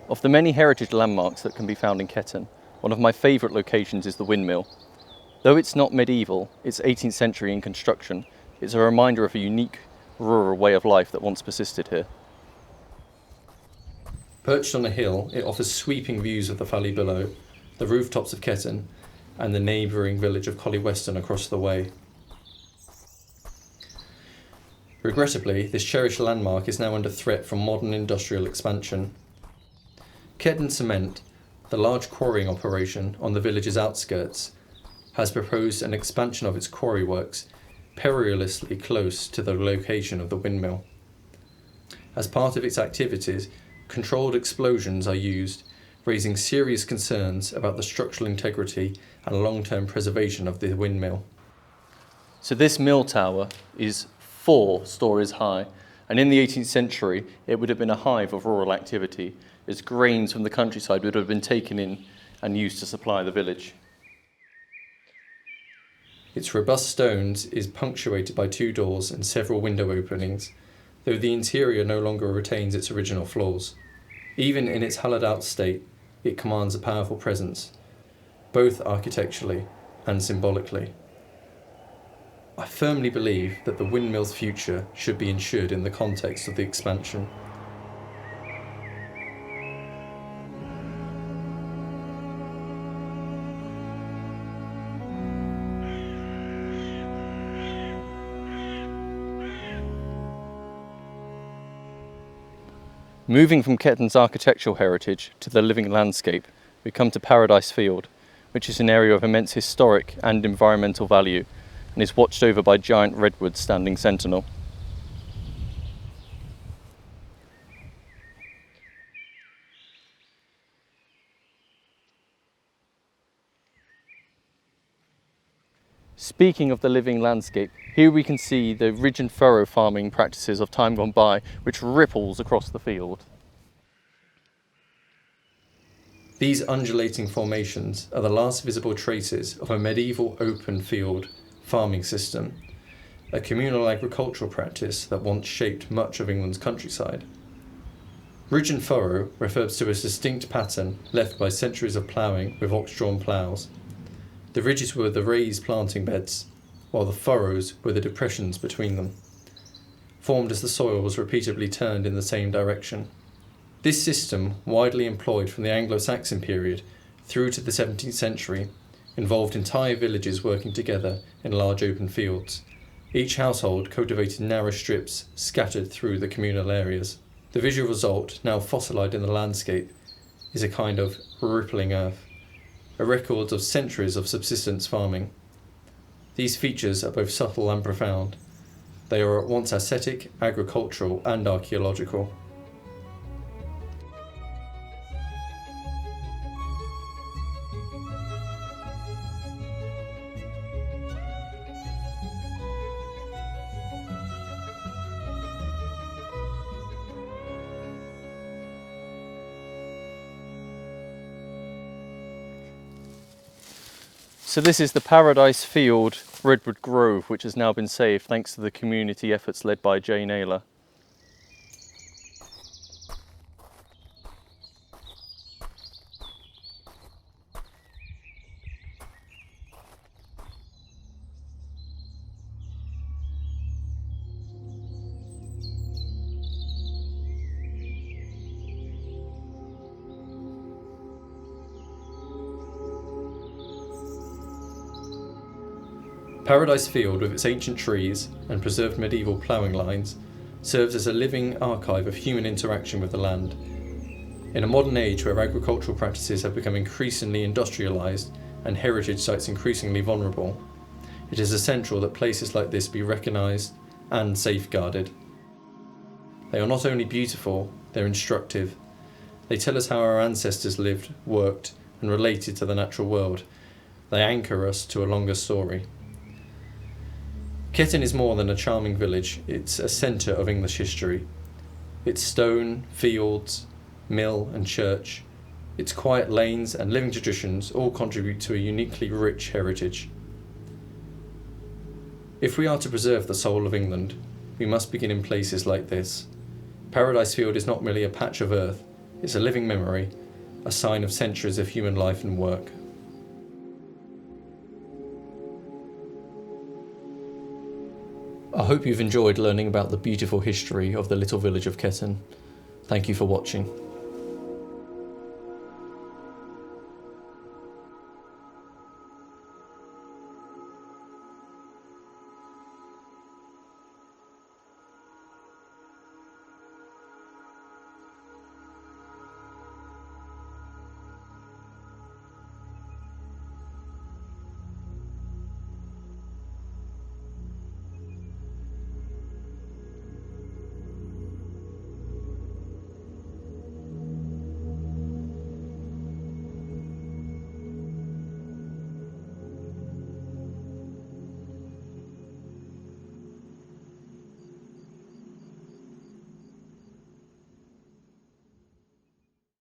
Of the many heritage landmarks that can be found in Ketton, one of my favourite locations is the windmill. Though it's not medieval, it's 18th century in construction. It's a reminder of a unique rural way of life that once persisted here. Perched on a hill, it offers sweeping views of the valley below, the rooftops of Ketton, and the neighbouring village of Wessex across the way. Regrettably, this cherished landmark is now under threat from modern industrial expansion. Ketton Cement, the large quarrying operation on the village's outskirts, has proposed an expansion of its quarry works perilously close to the location of the windmill. As part of its activities, controlled explosions are used, raising serious concerns about the structural integrity and long-term preservation of the windmill. So this mill tower is 4 stories high, and in the 18th century it would have been a hive of rural activity, as grains from the countryside would have been taken in and used to supply the village. Its robust stones is punctuated by 2 doors and several window openings, though the interior no longer retains its original flaws. Even in its hollowed-out state, it commands a powerful presence, both architecturally and symbolically. I firmly believe that the windmill's future should be ensured in the context of the expansion. Moving from Ketton's architectural heritage to the living landscape, we come to Paradise Field, which is an area of immense historic and environmental value and is watched over by giant redwoods standing sentinel. Speaking of the living landscape, here we can see the ridge and furrow farming practices of time gone by, which ripples across the field. These undulating formations are the last visible traces of a medieval open field farming system, a communal agricultural practice that once shaped much of England's countryside. Ridge and furrow refers to a distinct pattern left by centuries of ploughing with ox-drawn ploughs. The ridges were the raised planting beds, while the furrows were the depressions between them, formed as the soil was repeatedly turned in the same direction. This system, widely employed from the Anglo-Saxon period through to the 17th century, involved entire villages working together in large open fields. Each household cultivated narrow strips scattered through the communal areas. The visual result, now fossilized in the landscape, is a kind of rippling earth, a record of centuries of subsistence farming. These features are both subtle and profound. They are at once aesthetic, agricultural, and archaeological. So this is the Paradise Field Redwood Grove, which has now been saved thanks to the community efforts led by Jane Ayler. Paradise Field, with its ancient trees and preserved medieval ploughing lines, serves as a living archive of human interaction with the land. In a modern age where agricultural practices have become increasingly industrialised and heritage sites increasingly vulnerable, it is essential that places like this be recognised and safeguarded. They are not only beautiful, they're instructive. They tell us how our ancestors lived, worked, and related to the natural world. They anchor us to a longer story. Ketton is more than a charming village, it's a centre of English history. Its stone, fields, mill and church, its quiet lanes and living traditions all contribute to a uniquely rich heritage. If we are to preserve the soul of England, we must begin in places like this. Paradise Field is not merely a patch of earth, It's a living memory, a sign of centuries of human life and work. I hope you've enjoyed learning about the beautiful history of the little village of Ketton. Thank you for watching.